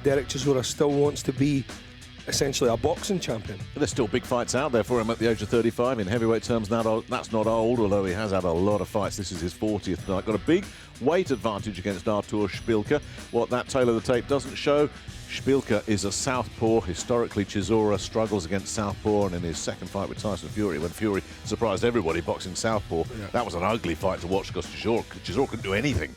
Derek Chisora still wants to be essentially a boxing champion. There's still big fights out there for him at the age of 35. In heavyweight terms, that's not old, although he has had a lot of fights. This is his 40th tonight. Got a big weight advantage against Artur Szpilka. What that tail of the tape doesn't show, Szpilka is a southpaw. Historically, Chisora struggles against southpaw, and in his second fight with Tyson Fury, when Fury surprised everybody boxing southpaw, that was an ugly fight to watch because Chisora couldn't do anything.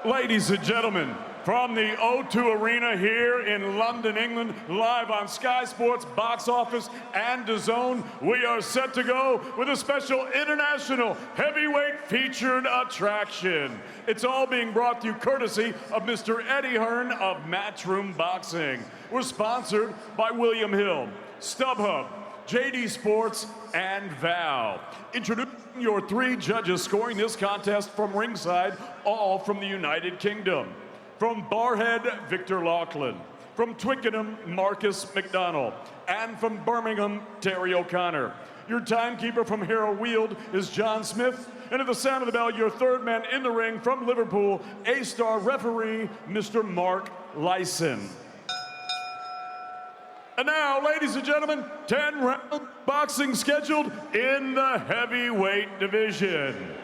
Ladies and gentlemen, from the O2 Arena here in London, England, live on Sky Sports, Box Office, and Dazn, we are set to go with a special international heavyweight featured attraction. It's all being brought to you courtesy of Mr. Eddie Hearn of Matchroom Boxing. We're sponsored by William Hill, StubHub, JD Sports, and Val. Introducing your 3 judges scoring this contest from ringside, all from the United Kingdom. From Barhead, Victor Laughlin. From Twickenham, Marcus McDonald. And from Birmingham, Terry O'Connor. Your timekeeper from Harrow Weald is John Smith. And at the sound of the bell, your third man in the ring from Liverpool, A-star referee, Mr. Mark Lyson. And now, ladies and gentlemen, 10-round boxing scheduled in the heavyweight division.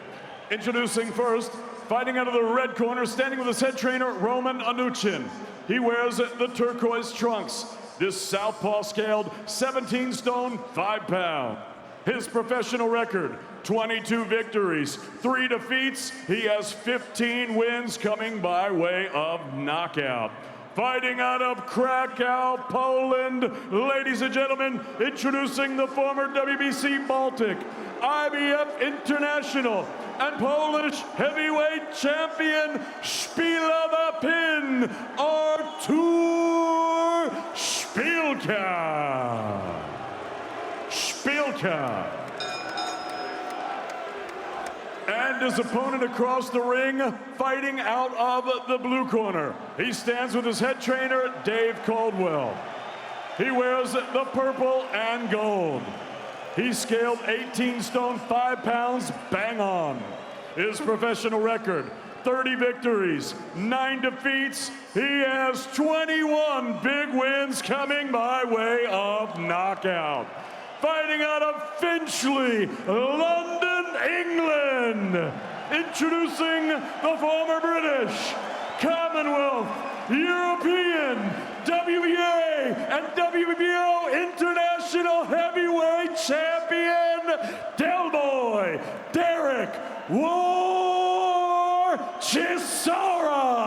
Introducing first, fighting out of the red corner, standing with his head trainer, Roman Anuchin. He wears the turquoise trunks. This southpaw scaled 17 stone, 5 pounds. His professional record, 22 victories, 3 defeats. He has 15 wins coming by way of knockout. Fighting out of Krakow, Poland, ladies and gentlemen, introducing the former WBC Baltic, IBF International, and Polish heavyweight champion, Szpila the Pin, Artur Szpilka. And his opponent across the ring, fighting out of the blue corner. He stands with his head trainer, Dave Caldwell. He wears the purple and gold. He scaled 18 stone, 5 pounds, bang on. His professional record, 30 victories, 9 defeats. He has 21 big wins coming by way of knockout. Fighting out of Finchley, London, England. Introducing the former British, Commonwealth, European, WBA, and WBO International Heavyweight Champion, Del Boy, Derek War Chisora.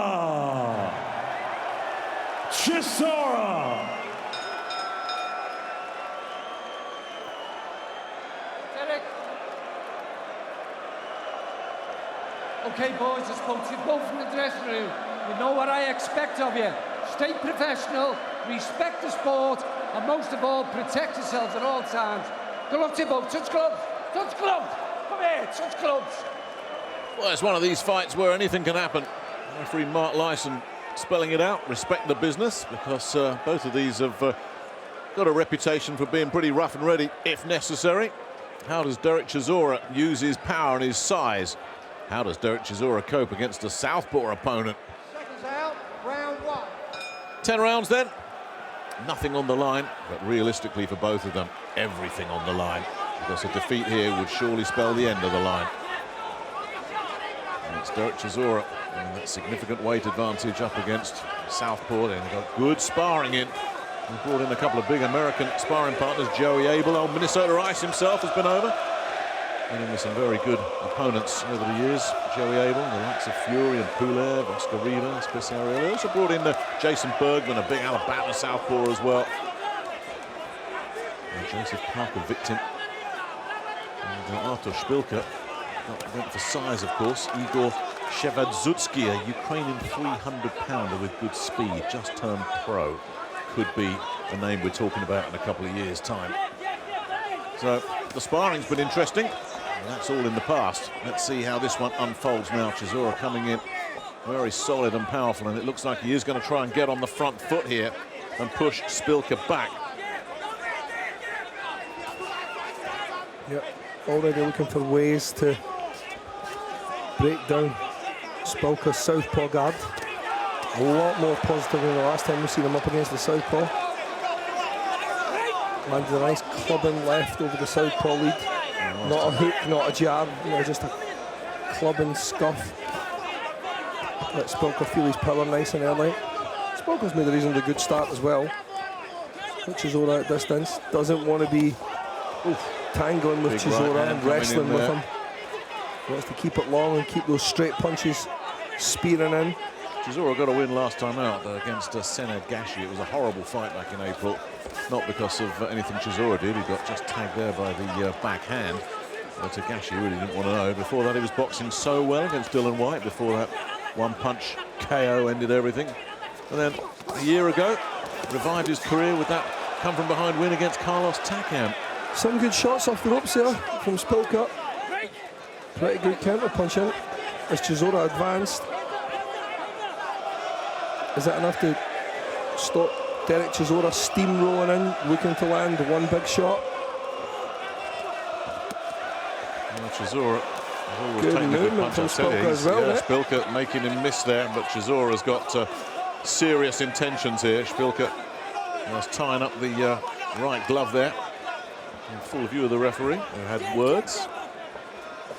Okay, boys, I spoke to you both in the dressing room. You know what I expect of you. Stay professional, respect the sport, and most of all, protect yourselves at all times. Good luck to you both. Touch gloves. Touch gloves. Come here, touch gloves. Well, it's one of these fights where anything can happen. Referee Mark Lyson spelling it out, respect the business, because both of these have got a reputation for being pretty rough and ready, if necessary. How does Derek Chisora use his power and his size? How does Derek Chisora cope against a southpaw opponent? Seconds out, round 1. 10 rounds then. Nothing on the line, but realistically for both of them, everything on the line. Because a defeat here would surely spell the end of the line. And it's Derek Chisora, and that significant weight advantage up against southpaw. And they've got good sparring in. They brought in a couple of big American sparring partners. Joey Abel, old Minnesota Ice himself, has been over. And with some very good opponents over the years. Joey Abel, the likes of Fury and Pulev, Oscar Rivas, Pissarelli. They also brought in Jason Bergman, a big Alabama southpaw as well. And Joseph Parker victim. And Artur Szpilka went for size, of course. Igor Shevadzutsky, a Ukrainian 300-pounder with good speed, just turned pro. Could be the name we're talking about in a couple of years' time. So the sparring's been interesting. And that's all in the past. Let's see how this one unfolds now. Chisora coming in very solid and powerful, and it looks like he is going to try and get on the front foot here and push Szpilka back. Yep, already looking for ways to break down Szpilka's southpaw guard. A lot more positive than the last time we've seen him up against the southpaw. Landed a nice clubbing left over the southpaw lead. Not a hook, not a jab, you know, just a clubbing scuff. Let Szpilka feel his power nice and early. Szpilka's made a reasonably good start as well. Chisora at distance. Doesn't want to be tangling with Chisora and wrestling with him. Wants to keep it long and keep those straight punches spearing in. Chisora got a win last time out against Senad Gashi. It was a horrible fight back in April. Not because of anything Chisora did. He got just tagged there by the backhand. But Gashi really didn't want to know. Before that, he was boxing so well against Dylan White. Before that, one-punch KO ended everything. And then a year ago, revived his career with that come-from-behind win against Carlos Takam. Some good shots off the ropes there from Szpilka. Pretty good counter-punching as Chisora advanced. Is that enough to stop Derek Chisora steamrolling in, looking to land one big shot? Well, Chisora has Good taken a good movement punch. from Szpilka as well. Yeah, Szpilka making him miss there, but Chisora's got serious intentions here. Szpilka was tying up the right glove there, in full view of the referee, who had words.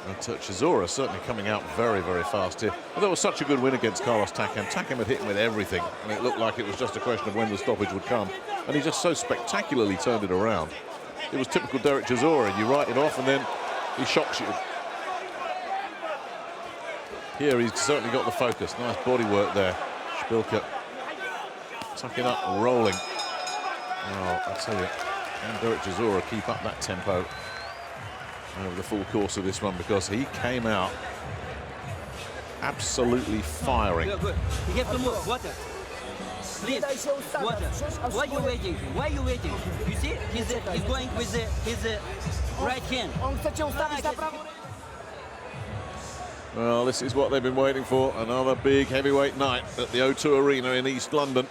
But Chisora certainly coming out very, very fast here. And that was such a good win against Carlos Takam. Takam had hit him with everything, and it looked like it was just a question of when the stoppage would come. And he just so spectacularly turned it around. It was typical Derek Chisora. You write it off, and then he shocks you. Here he's certainly got the focus. Nice body work there. Szpilka tucking up, rolling. Oh, I tell you, and Derek Chisora keep up that tempo over the full course of this one, because he came out absolutely firing. Good. You get some more water. Please, water. Why are you waiting? Why are you waiting? You see, he's going with his right hand. Well, this is what they've been waiting for. Another big heavyweight night at the O2 Arena in East London.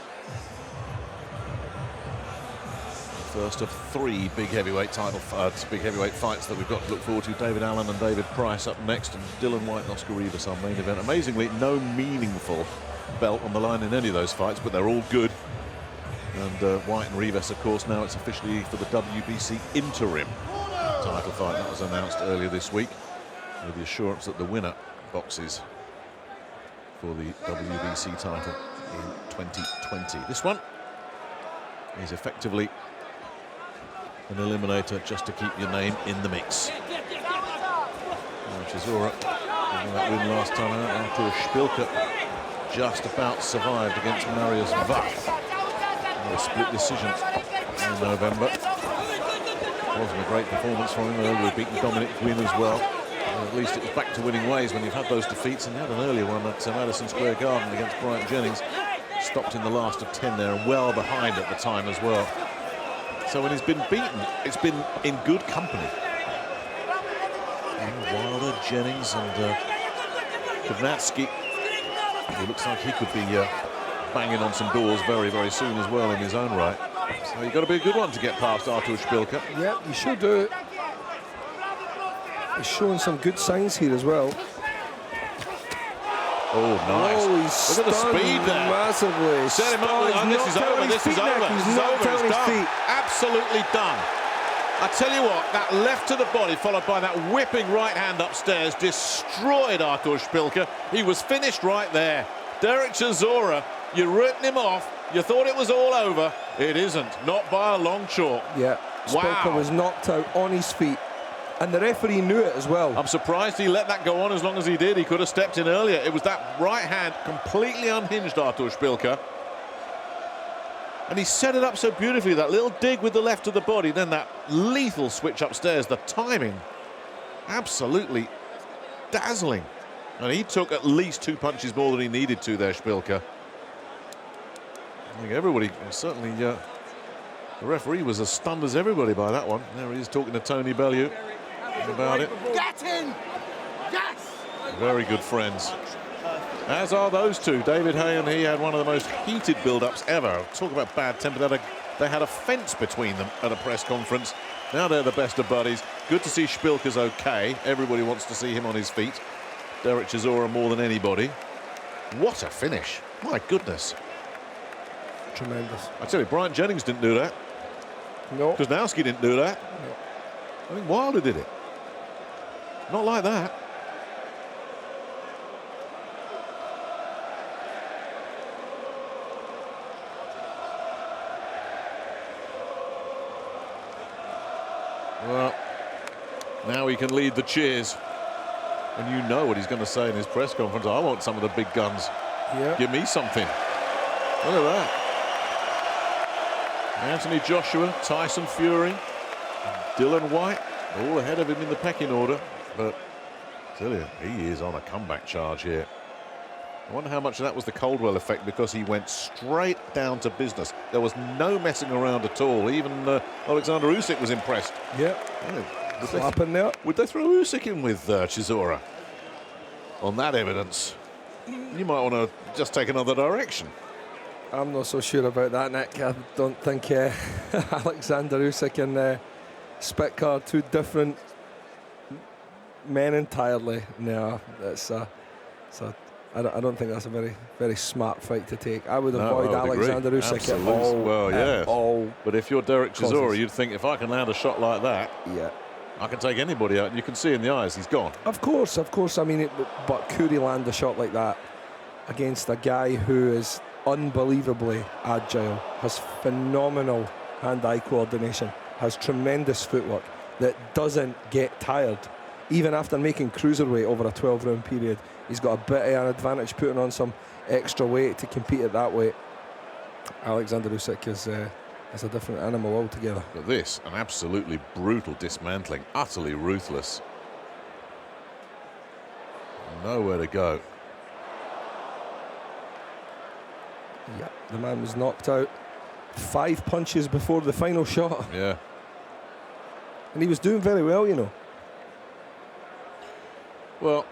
First of three big heavyweight fights that we've got to look forward to. David Allen and David Price up next, and Dylan White and Oscar Rivas our main event. Amazingly, no meaningful belt on the line in any of those fights, but they're all good. And White and Rivas, of course, now it's officially for the WBC interim title fight. That was announced earlier this week, with the assurance that the winner boxes for the WBC title in 2020. This one is effectively an eliminator just to keep your name in the mix. Chisora getting that win last time out. Artur Szpilka just about survived against Marius Vach in a split decision in November. It wasn't a great performance from him, though. We've beaten Dominic Gwynn as well. At least it was back to winning ways when you've had those defeats, and he had an earlier one at Madison Square Garden against Bryant Jennings. Stopped in the last of 10 there, and well behind at the time as well. So when he's been beaten, it's been in good company. And Wilder, Jennings and Kovnatsky. It looks like he could be banging on some doors very, very soon as well in his own right. So you've got to be a good one to get past Artur Szpilka. Yeah, you should do it. He's showing some good signs here as well. Oh, nice. Oh, he's look at the speed there. Massively. Set him up. He's This is over. This is over. He's This is knocked over. out It's his done. feet. Absolutely done. I tell you what, that left to the body, followed by that whipping right hand upstairs, destroyed Artur Szpilka. He was finished right there. Derek Chisora, you'd written him off. You thought it was all over. It isn't. Not by a long chalk. Yeah. Szpilka Wow. was knocked out on his feet. And the referee knew it as well. I'm surprised he let that go on as long as he did. He could have stepped in earlier. It was that right hand completely unhinged Artur Szpilka. And he set it up so beautifully, that little dig with the left of the body, then that lethal switch upstairs, the timing, absolutely dazzling. And he took at least 2 punches more than he needed to there, Szpilka. I think everybody, certainly the referee was as stunned as everybody by that one. There he is talking to Tony Bellew about it. Get in! Yes! Very good friends. As are those two. David Hay and he had one of the most heated build-ups ever. Talk about bad temper. They had a fence between them at a press conference. Now they're the best of buddies. Good to see Szpilka's okay. Everybody wants to see him on his feet. Derek Chisora more than anybody. What a finish. My goodness. Tremendous. I tell you, Brian Jennings didn't do that. No. Kuznowski didn't do that. No. I think Wilder did it. Not like that. Well, now he can lead the cheers. And you know what he's going to say in his press conference. I want some of the big guns. Yeah. Give me something. Look at that. Anthony Joshua, Tyson Fury, Dylan White, all ahead of him in the pecking order. But I tell you, he is on a comeback charge here. I wonder how much of that was the Caldwell effect, because he went straight down to business. There was no messing around at all. Even Alexander Usyk was impressed. Yeah. Slapping there. Would they throw Usyk in with Chisora? On that evidence, you might want to just take another direction. I'm not so sure about that, Nick. I don't think Alexander Usyk and Szpilka are two different men entirely. No, I don't think that's a very smart fight to take. I would avoid Alexander Usyk at all. Well, yeah. All. But if you're Derek Chisora, you'd think, if I can land a shot like that, yeah, I can take anybody out. And you can see in the eyes, he's gone. Of course. I mean, but could he land a shot like that against a guy who is unbelievably agile, has phenomenal hand-eye coordination, has tremendous footwork, that doesn't get tired? Even after making cruiserweight over a 12-round period, he's got a bit of an advantage putting on some extra weight to compete at that weight. Alexander Usyk is a different animal altogether. But this, an absolutely brutal dismantling, utterly ruthless. Nowhere to go. Yeah, the man was knocked out 5 punches before the final shot. Yeah. And he was doing very well, you know. Well,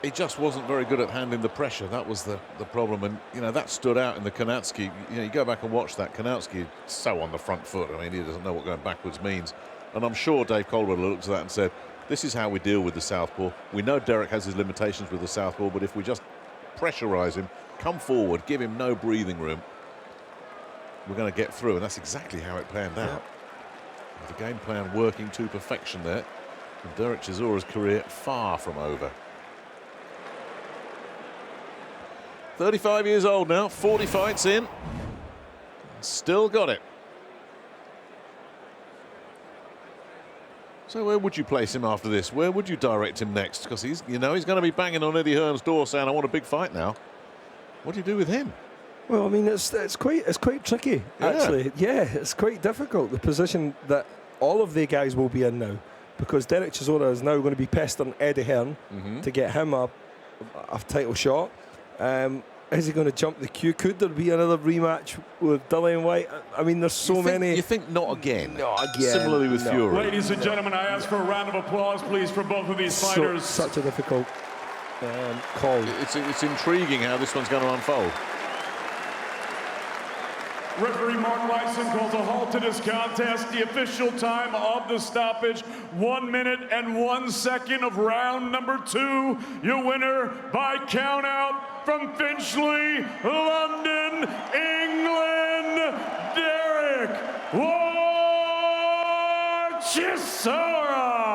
he just wasn't very good at handling the pressure. That was the problem. And, you know, that stood out in the Kanatski. You know, you go back and watch that. Kanatski so on the front foot. I mean, he doesn't know what going backwards means. And I'm sure Dave Caldwell looked at that and said, this is how we deal with the southpaw. We know Derek has his limitations with the southpaw, but if we just pressurise him, come forward, give him no breathing room, we're going to get through. And that's exactly how it panned out. The game plan working to perfection there. And Derek Chisora's career far from over. 35 years old now, 40 fights in. Still got it. So where would you place him after this? Where would you direct him next? Because he's going to be banging on Eddie Hearn's door saying, I want a big fight now. What do you do with him? Well, I mean, it's quite tricky, actually. Yeah, it's quite difficult, the position that all of the guys will be in now, because Derek Chisora is now going to be pestering Eddie Hearn to get him a title shot. Is he going to jump the queue? Could there be another rematch with Dillian White? I mean, there's so many. You think not again? Not again. Similarly with Fury. Ladies and gentlemen, I ask for a round of applause, please, for both of these fighters. Such a difficult call. It's intriguing how this one's going to unfold. Referee Mark Lyson calls a halt to this contest. The official time of the stoppage, 1 minute and 1 second of round number 2. Your winner by countout from Finchley, London, England, Derek Chisora.